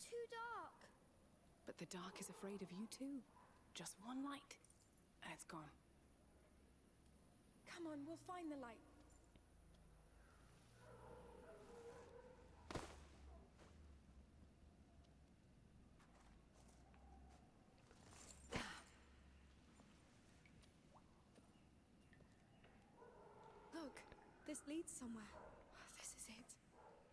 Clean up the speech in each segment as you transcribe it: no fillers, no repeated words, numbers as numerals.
too dark. But the dark is afraid of you too. Just one light, and it's gone. Come on, we'll find the light. Look, this leads somewhere. This is it.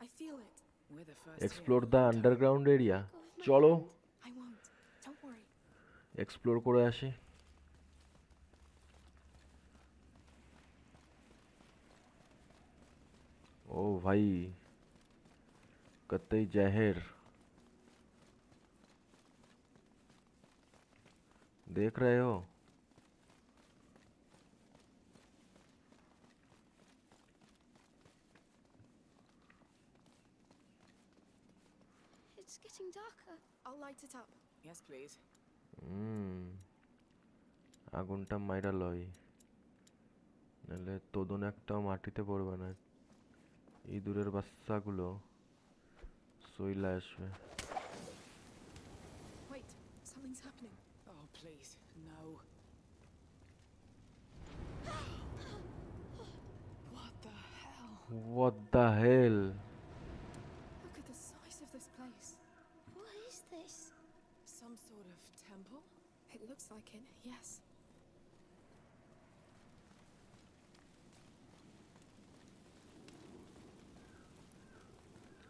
I feel it. We're the first explore here. The underground area. Go with my চলো hand. I won't. Don't worry. Explore করে আসি। ओ भाई कतई जहर देख रहे हो? It's getting darker. I'll light it up. Yes, please. আগুনটা মাইরা লই, নাহলে তোদন একটাও মাটিতে পড়বে না। ইঁদুরের বাচ্চাগুলো সইলা আসবে। Wait, something's happening. Oh, please, no. What the hell? What the hell? Look at the size of this place. What is this? Some sort of temple? It looks like it, yes.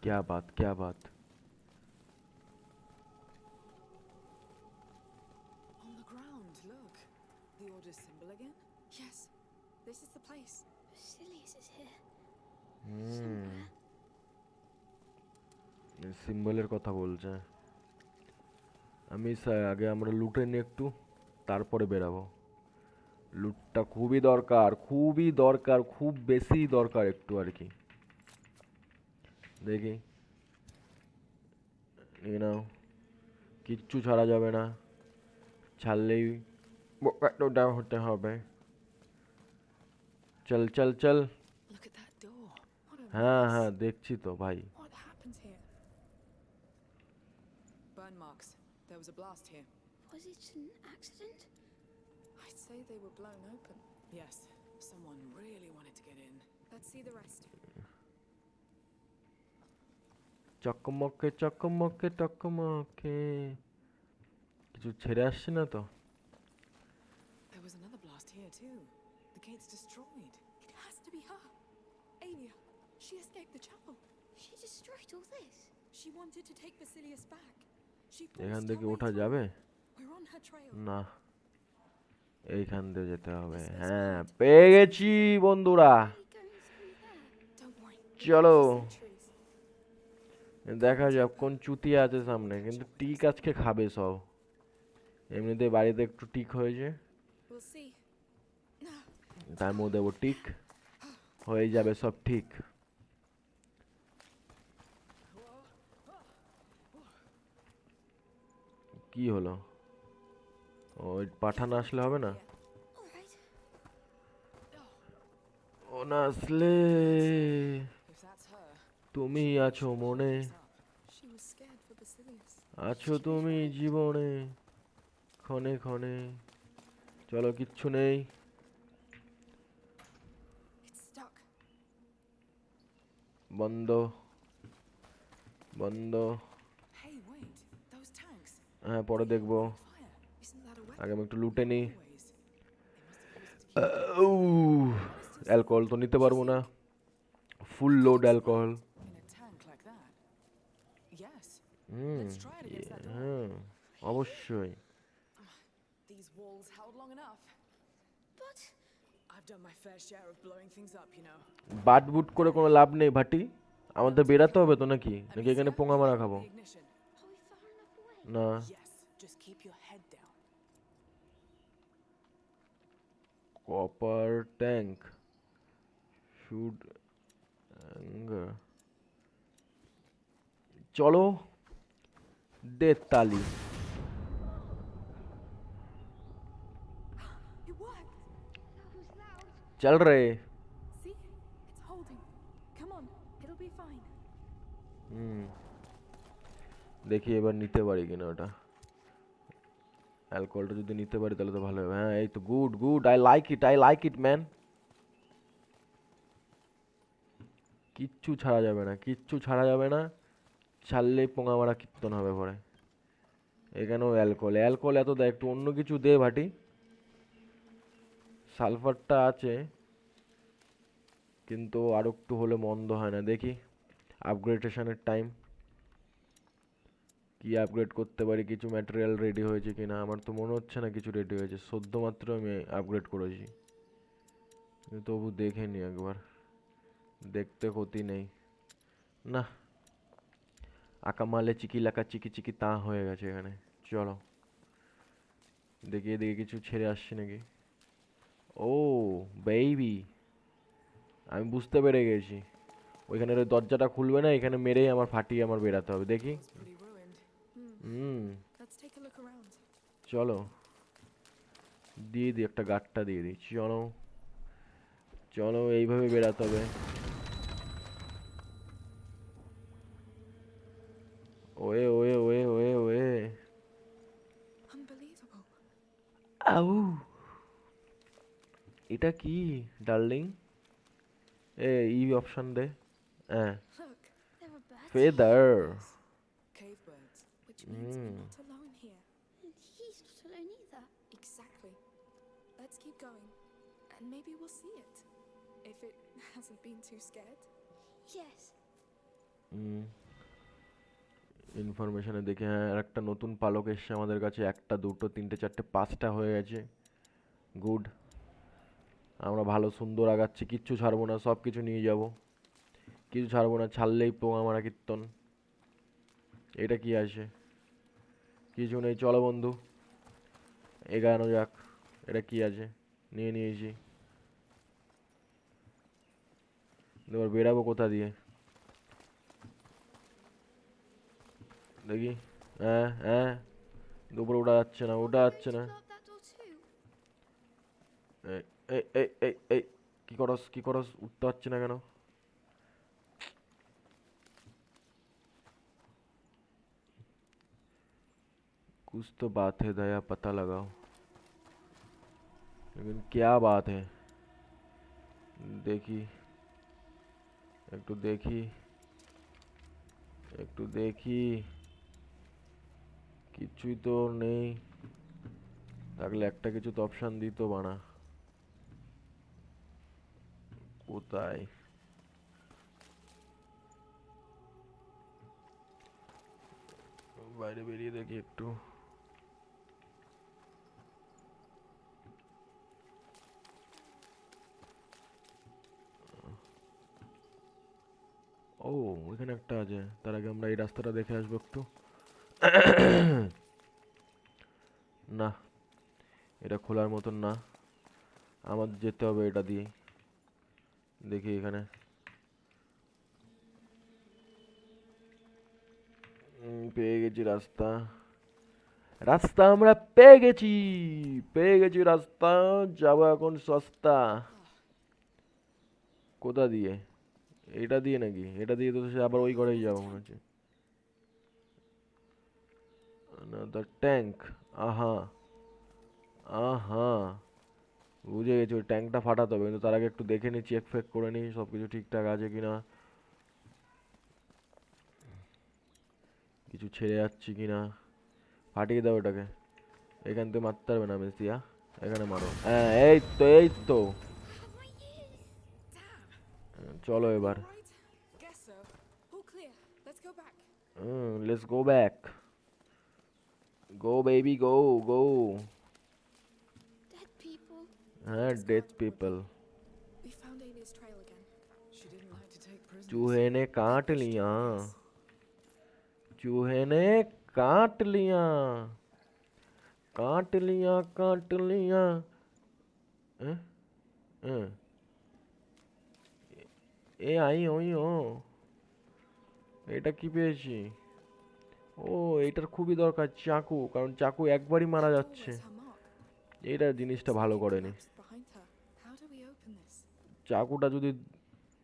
क्या बात, क्या बात। On the ground, look. The order's symbol again? Yes, this is the place. Basilius is here. Somewhere. সিম্বলের কথা বলছে। আমি আগে আমরা লুটে নিই একটু, তারপরে বেরাবো। লুটটা খুবই দরকার, খুবই দরকার, খুব বেশি দরকার একটু আর কি। দেখি নিয়ে নাও, কিচ্ছু ছাড়া যাবে না, ছাড়লেই বোকাটোটা হতে হবে। চল চল চল। Look at that door. What a হ্যাঁ mess. হ্যাঁ দেখছি তো ভাই। What happened here? Burn marks. There was a blast here. Was it an accident? I'd say they were blown open. Yes, someone really wanted to get in. Let's see the rest. চকমকে চকমকে টকমকে, কিছু ছেড়ে আসছে না তো? There was another blast here too. The gate's destroyed. It has to be her. Aelia. She escaped the chapel. She destroyed all this. She wanted to take Basilius back. She এখান forced থেকে her way ওঠা through. যাবে? We're on her trail. না, এইখান দিয়ে যেতে হবে। হ্যাঁ পেয়ে গেছি বন্ধুরা, Are we going through there? Don't worry. চলো Centuries. দেখা যাক কোন চুতিয়া আছে সামনে। কিন্তু টিক আজকে খাবে সব, এমনিতে বাড়িতে একটু টিক হয়েছে, We'll see. তার মধ্যে দেবো টিক, হয়ে যাবে সব ঠিক। কি হলো? ওই পাঠান আসলে হবে না? All right. ও না আসলে If that's her, তুমি আছো মনে, She was scared for Basilius. আছো তুমি জীবনে ক্ষণে ক্ষণে। চলো কিচ্ছু নেই। It's stuck. বন্ধ বন্ধ। hey, wait. Those tanks. হ্যাঁ পরে দেখবো, Fire. Isn't that a weapon? আগে আমি একটু লুটে নিই। Always. They must have used it to keep alcohol তো নিতে পারবো না, full load alcohol. in a tank like that. Yes. Hmm Let's try it against that door. হ্যাঁ অবশ্যই। These walls held long enough. But I've done my fair share of blowing things up, you know. But বুট করে কোনো লাভ নেই ভাটি, আমাদের বেরাতে হবে তো নাকি, নাকি এখানে Amicia, পোঙা মারা খাবো? the ignition. are we far enough away? না Yes. Just keep your head down. Copper tank should anger. চলো দে তালি। It worked. That was loud. চল রে। See? It's holding. Come on. It'll be fine. দেখি এবার নিতে পারি কিনা ওটা। অ্যালকোহলটা যদি নিতে পারি তাহলে তো ভালো হবে। হ্যাঁ এই তো, good good, I like it man. কিচ্ছু ছাড়া যাবে না, কিচ্ছু ছাড়া যাবে না, ছাড়লেই পোঙা মারা কীর্তন হবে পরে। এখানেও অ্যালকোহল, অ্যালকোহল এত দেয়, একটু অন্য কিছু দে ভাটি। সালফারটা আছে কিন্তু আরো একটু হলে মন্দ হয় না। দেখি আপগ্রেডেশনের টাইম, কি আপগ্রেড করতে পারি, কিছু ম্যাটেরিয়াল রেডি হয়েছে কিনা। আমার তো মনে হচ্ছে না কিছু রেডি হয়েছে, সদ্য মাত্র আমি আপগ্রেড করেছি, কিন্তু তবু দেখে নি একবার, দেখতে ক্ষতি নেই। না, আকামালে চিকি লাকা চিকি চিকি তা হয়ে গেছে এখানে। চলো দেখি এদিকে কিছু ছেড়ে আসছে নাকি। ও বেবি, আমি বুঝতে পেরে গেছি, ওইখানে ওই দরজাটা খুলবে না, এখানে মেরেই আমার ফাটিয়ে আমার বেরাতে হবে। দেখি। It's pretty ruined. Hmm, Let's take a look around. চলো দিয়ে দিই, একটা গাঁটটা দিয়ে দিই। চলো চলো, এইভাবে বেরাতে হবে। Way way way way way, Unbelievable. আউ, এটা কি ডার্লিং? এ ই অপশন দে। হ্যাঁ, Look, There are birds. Feather. Cave birds. which means we're Mm. not alone here. And he's not alone either. Exactly. Let's keep going, and maybe we'll see it. If it hasn't been too scared. Yes. ইনফরমেশনে দেখে হ্যাঁ, আর একটা নতুন পালক এসছে আমাদের কাছে, একটা দুটো তিনটে চারটে পাঁচটা হয়ে গেছে। গুড, আমরা ভালো সুন্দর আগাচ্ছি, কিচ্ছু ছাড়বো না, সব কিছু নিয়ে যাব, কিছু ছাড়বো না, ছাড়লেই পোঙা মারা কীর্তন। এটা কি আছে? কিছু নেই, চলো বন্ধু এগানো যাক। এটা কি আছে? নিয়ে নিয়েছি, এবার বেরাবো কোথা দিয়ে দেখি। হ্যাঁ হ্যাঁ, দুপুরে ওটা যাচ্ছে না, ওটা যাচ্ছে না। Blow up that door too. এই এই এই এই এই, কি করস কি করস, উঠতে পারছি না কেন? कुछ तो बात है दया, पता लगाओ, लेकिन क्या बात है? দেখি একটু, দেখি একটু, দেখি কিছুই তো নেই, থাকলে একটা কিছু তো অপশন দিত বানা। কোথায়? বাইরে বেরিয়ে দেখি একটু। ও ওইখানে একটা আছে, তার আগে আমরা এই রাস্তাটা দেখে আসবো একটু। না, এটা খোলার মতন না, আমাদের যেতে হবে এটা দিয়ে। দেখি এখানে, পেয়ে গেছি রাস্তা, রাস্তা আমরা পেয়ে গেছি, পেয়ে গেছি রাস্তা, যাবো এখন সস্তা। কোথা দিয়ে? এটা দিয়ে নাকি? এটা দিয়ে তো সে আবার ওই ঘরেই যাবো মনে হচ্ছে। Another ট্যাঙ্ক, আহা আহা, বুঝে গেছি, ওই ট্যাঙ্কটা ফাটাতে হবে, কিন্তু তার আগে একটু দেখে নিই, চেক ফেক করে নিই সব কিছু ঠিকঠাক আছে কিনা, কিছু ছেড়ে যাচ্ছি কিনা। ফাটিয়ে দাও এটাকে, এখান থেকে মারতে পারবে না মেসিয়া, এখানে মারো। হ্যাঁ এই তো, এই তো। চলো এবার, Right? Guess so. All clear. Let's go back. Let's go back, go baby go go. Dead people. হ্যাঁ, death people. We found Amy's trail again. She didn't like to take prisoners. चूहे ने काट लिया, चूहे ने काट लिया, काट लिया काट लिया। हैं? हैं? এ আই ওই ও, এটা কি পেয়েছি? ও এটার খুবই দরকার, চাকু, কারণ চাকু একবারই মারা যাচ্ছে। Where's her mark? এটা জিনিসটা ভালো করেনি। Collapsed behind her. How do we open this? চাকুটা যদি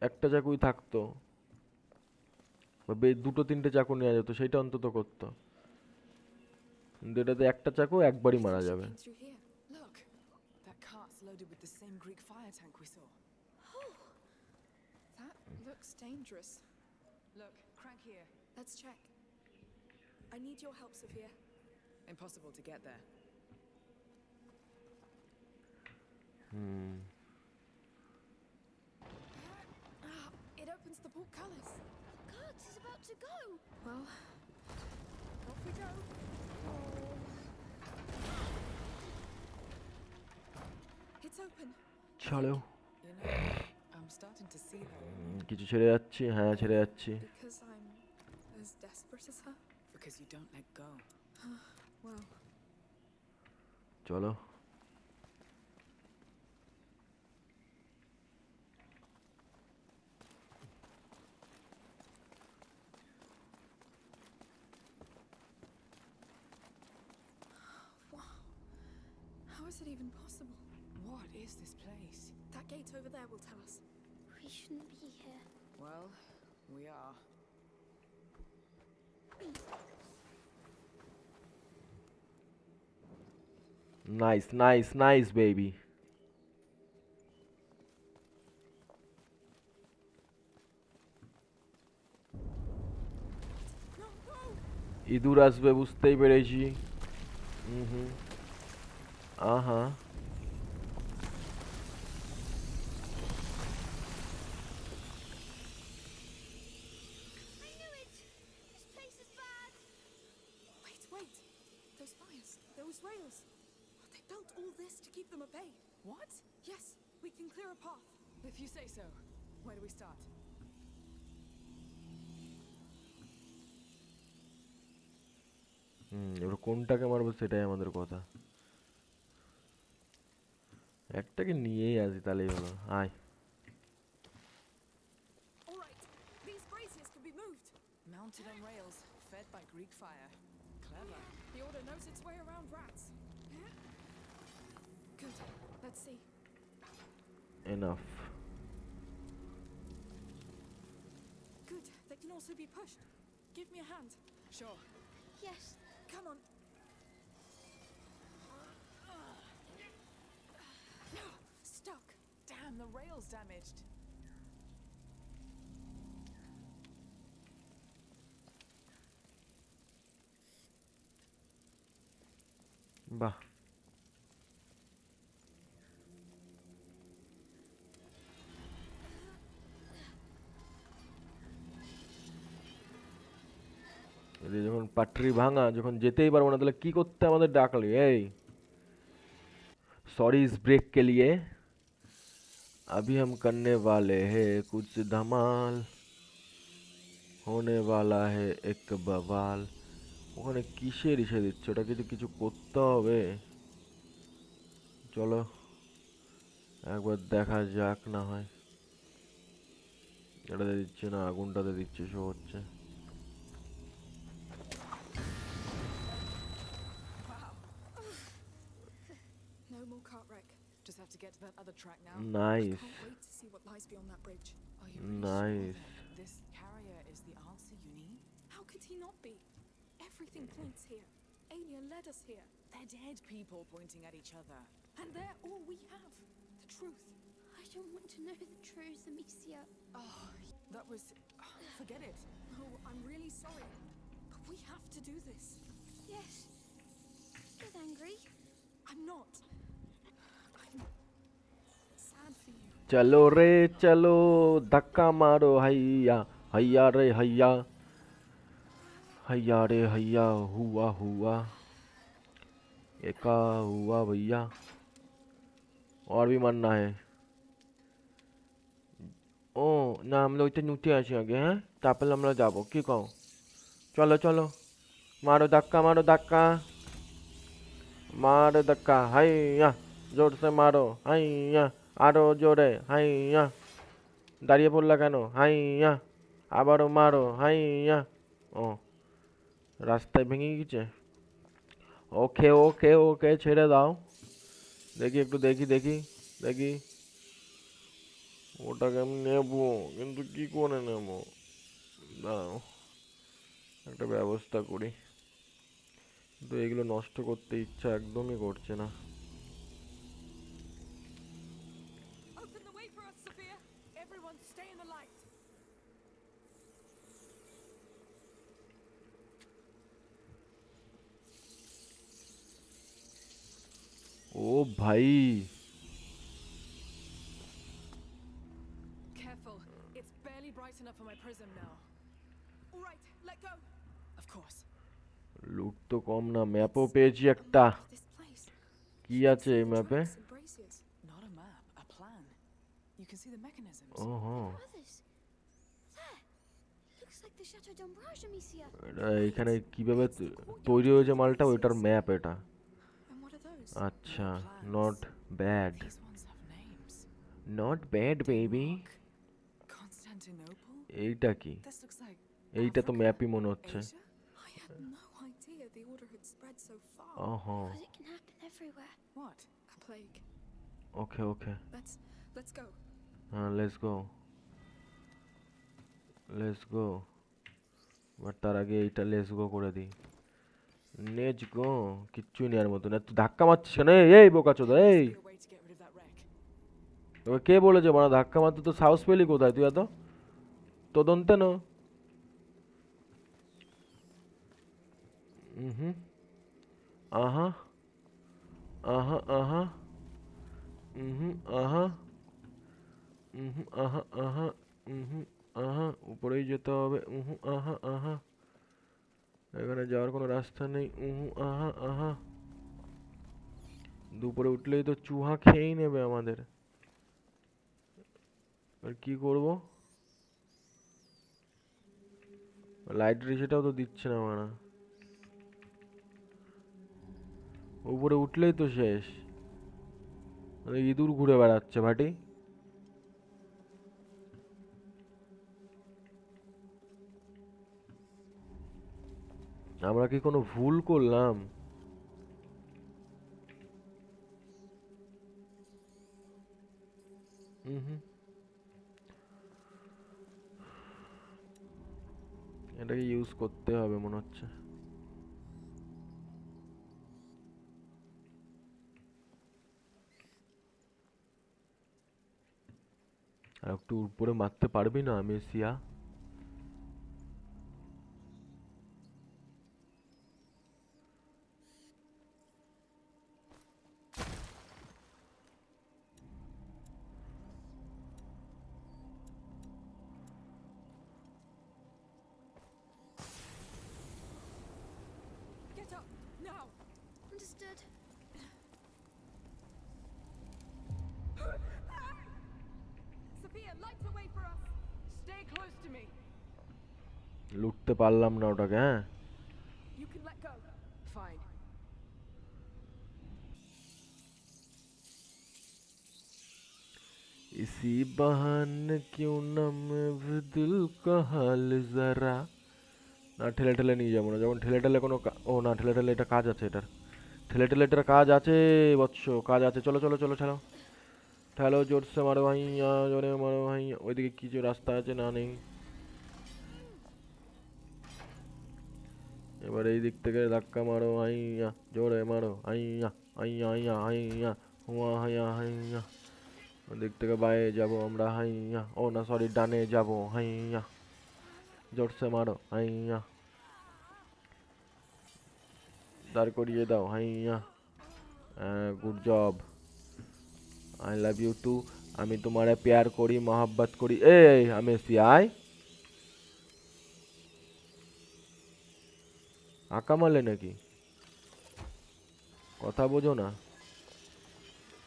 একটা চাকুই থাকতো বা দুটো তিনটে চাকু নেওয়া যেত, সেইটা অন্তত করতো। কিন্তু এটাতে একটা চাকু একবারই I মারা think she যাবে। came through here. Look, that cart's loaded with the same Greek fire tank we saw. That looks dangerous. Look, crank here. Let's check. I need your help, Sophia. Impossible to get there. It opens the portcullis. Cart is about to go. Well, off we go. It's open. ছাড়েও। You know, I'm starting to see that. কিছু ছেড়ে যাচ্ছি, হ্যাঁ ছেড়ে যাচ্ছি। Because I'm as desperate as her? Because you don't let go. Well, চলো। how is it even possible? What is this place? That gate over there will tell us. We shouldn't be here. Well, we are. Nice, nice, nice, baby. No, no! ইঁদুর আসবে বুঝতেই পেরেছি। আহা। I knew it. This place is bad. Wait, wait! Those fires, those rails. They built all this to keep them at bay. What? Yes, we can clear a path. If you say so. Where do we start? এবার কোনটাকে মারবো সেটাই আমাদের কথা। একটাকে নিয়েই আসি তাহলেই হলো। আয়। All right, these braziers can be moved. Mounted on rails, fed by Greek fire. Clever. The Order knows its way around rats. Good. Let's see. Enough. Good. They can also be pushed. Give me a hand. Sure. Yes. Come on. Stuck. Damn, the rail's damaged. বাহ। যখন পাটরি ভাঙা, যখন যেতেই পারবো না, তাহলে কি করতে আমাদের ডাকলি? এই सॉरी इस ब्रेक के लिए, अभी हम करने वाले हैं कुछ धमाल, होने वाला है एक बवाल। ওখানে কিসের ইসে দিচ্ছে? ওটা কিছু কিছু করতে হবে। চলো একবার দেখা যাক না হয়। এটাতে দিচ্ছে না, আগুনটাতে দিচ্ছে, শো হচ্ছে। No more cart wreck. Just have to get to that other track now. Nice Can't wait to see what lies beyond that bridge. Are you really Nice. sure that this carrier is the answer you need? How could he not be? Everything points here. Alia led us here. They're dead people pointing at each other. And they're all we have. The truth. I don't want to know the truth, Amicia. Oh, that was... forget it. No, I'm really sorry. But we have to do this. Yes. Get angry. I'm not. I'm sad for you. चलो रे चलो, धक्का मारो हैया, हैया रे हैया, हैया रे हैया, हुआ हुआ, एका हुआ भैया। और भी मरना है। ও না, আমরা ওইটা নুতে আসি আগে, হ্যাঁ তারপরে আমরা যাবো, কি কও? চলো চলো, মারো ধাক্কা, মারো ধাক্কা, মারো ধাক্কা, হাইয়া, জোর সে মারো, হাইয়া, আরো জোরে, হাইয়া। দাঁড়িয়ে পড়লা কেন? হাইয়া, আবারও মারো, হাইয়া। ও রাস্তায় ভেঙে গেছে। ওকে ওকে ওকে, ছেড়ে দাও। দেখি একটু, দেখি দেখি দেখি। ওটাকে আমি নেবো, কিন্তু কি করে নেবো? দাঁড়াও। একটা ব্যবস্থা করি, কিন্তু এগুলো নষ্ট করতে ইচ্ছা একদমই করছে না। Open the way for us, Sophia! Everyone stay in the light! ও ভাই, Careful. It's barely bright enough for my prism now. All right, let go. Of course. লুট তো কম না, ম্যাপও পেয়েছি একটা। Of this place. কি আছে এই The ম্যাপে? tracks and braziers. Not a map, a plan. You can see the mechanisms. ওহো, Others. There. Looks like the Chateau d'Ombrage, Amicia. এটা এখানে কিভাবে তৈরি হয়েছে মালটা, ওইটার ম্যাপ এটা। And what are those? আচ্ছা, not bad, These ones have names. Not bad baby. Denmark, Constantinople. এইটা কি? This looks like এইটা তো Africa, ম্যাপই মনে হচ্ছে। Asia. I had no idea the order had spread so far. ওহো, But it can happen everywhere. What? A plague. Okay okay, Let's go. হ্যাঁ let's go, let's go. But তার আগে এইটা let's go করে দিই। Let's go, কিচ্ছুই নেই আর মতো না। তুই ধাক্কা মারছিস কেন? এই বোকাচোদা, এই Must be a way to get rid of that wreck. তোকে কে বলেছে মানে ধাক্কা মারতে? তো সাহস পেলি কোথায় তুই এত? তদন্তে না। হুম, আহা আহা আহা, আহা, আহা আহা, আহা, উপরেই যেতে হবে। আহা আহা, এখানে যাওয়ার কোনো রাস্তা নেই। আহা আহা, দুপুরে উঠলেই তো চুহা খেয়েই নেবে আমাদের। আর কি করব? লাইট রিসেটাও তো দিচ্ছে না মারা। উপরে উঠলেই তো শেষ, মানে ইঁদুর ঘুরে বেড়াচ্ছে ভাটি। আমরা কি কোনো ভুল করলাম? হুম, এটাকে ইউজ করতে হবে মনে হচ্ছে। আর একটু উপরে মারতে পারবি না messiah? Get up now. Understood. Sophia, light the way for us. Stay close to me. লুটতে পারলাম না ওটাকে, হ্যাঁ। You can let go. Fine. इसी बहाने क्यों ना मैं भी दिल का हाल जरा। না ঠেলে ঠেলে নিয়ে যাবো না, যখন ঠেলে ঠেলে কোনো ও না, ঠেলে ঠেলে এটা কাজ আছে, এটার ঠেলে ঠেলে এটার কাজ আছে বৎস, কাজ আছে। চলো চলো চলো, ঠেলো ঠেলো, জোরসে মারো ভাইয়া, জোরে মারো ভাইয়া। ওইদিকে কিছু রাস্তা আছে না? নেই। এবার এই দিক থেকে ধাক্কা মারো হাইয়া, জোরে মারো হাইয়া, হাইয়া হাইয়া হাইয়া, হুয়া হাইয়া হাইয়া। ওদিক থেকে বাইরে যাবো আমরা, হাইয়া। ও না সরি, ডানে যাবো, হাইয়া। জোরসে মারো হাইয়া, দাঁড় করিয়ে দাও, হাইয়া। Good job, I love you too. আমি তোমারে প্যার করি, মহাব্বত করি। এই আমি সিআই আঁকা মারলে নাকি? কথা বোঝো না?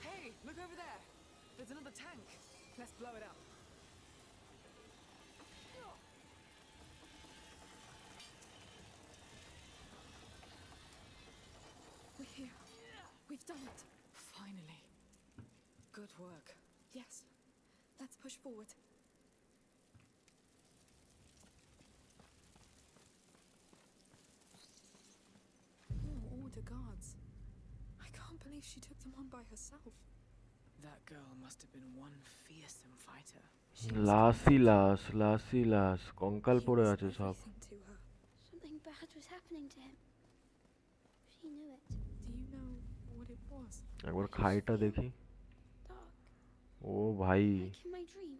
Hey, look over there. There's another tank. Let's blow it up. We're here. We've done it. Finally. Good work. Yes. Let's push forward. More order guards. I can't believe she took them on by herself. That girl must have been one fearsome fighter. She was লাসই লাস, লাসই লাস, কঙ্কাল he পড়ে was আছে সব। everything to her. Something bad was happening to him. She knew it. Do you know what it was? একবার খাইটা দেখি। Dark, ও ভাই, like in my dream.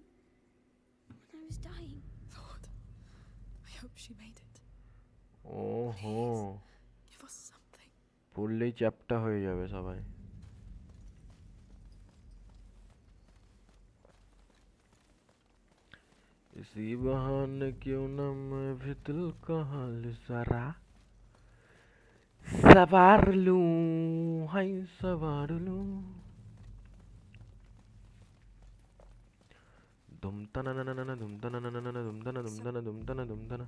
When I was dying. Lord, I hope she made it. ওহো, Give us something. পড়লেই চ্যাপ্টা হয়ে যাবে সবাই। इसी बहाने क्यों ना मैं भी दिल का हाल जरा सवार लूं, हाय सवार लूं। ধুমতানা না না না না ধুমতানা না না না না ধুমতানা ধুমতানা ধুমতানা ধুমতানা।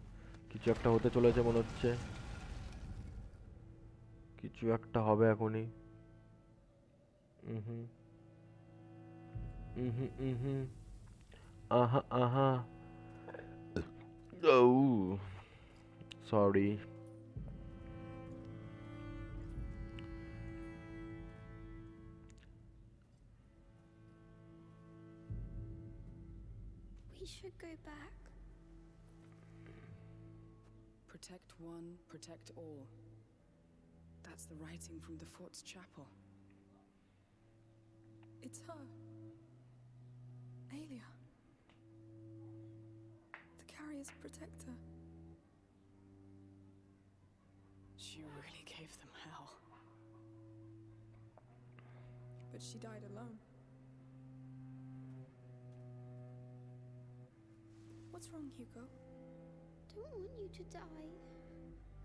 কিছু একটা হতে চলেছে মনে হচ্ছে, কিছু একটা হবে এখনই। হুম হুম আহা আহা। Oh, sorry. We should go back. Protect one, protect all. That's the writing from the fort's chapel. It's her. Aelia. The carrier's protector. She really gave them hell. But she died alone. What's wrong, Hugo? Don't want you to die.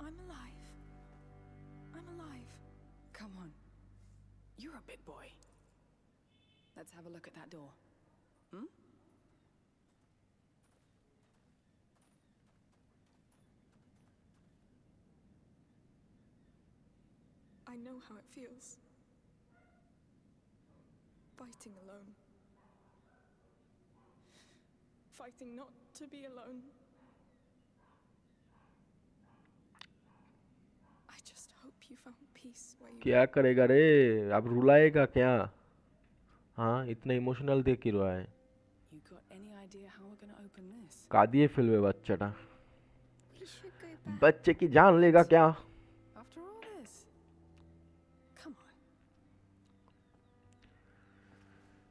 I'm alive. I'm alive. Come on. You're a big boy. Let's have a look at that door. Hmm? I know how it feels. Fighting alone. Fighting not to be alone. I just hope you found peace where you क्या करेगा रे, अब रुलाएगा क्या? हाँ, इतना emotional देख क्यों रहा है? You got any idea how we're gonna open this? कादिए फिल्म बच्चाटा, We should go back. बच्चे की जान लेगा क्या? After all this? Come on.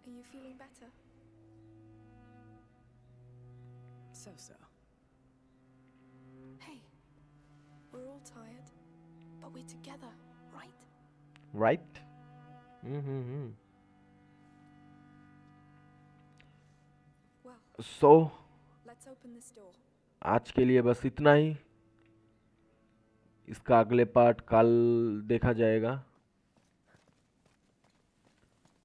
Are you feeling better? So. Hey, we're all tired, but we're together, right? Right? Mm-hmm. Well, So, let's open this door. आज के लिए बस इतना ही। इसका अगले पार्ट कल देखा जाएगा।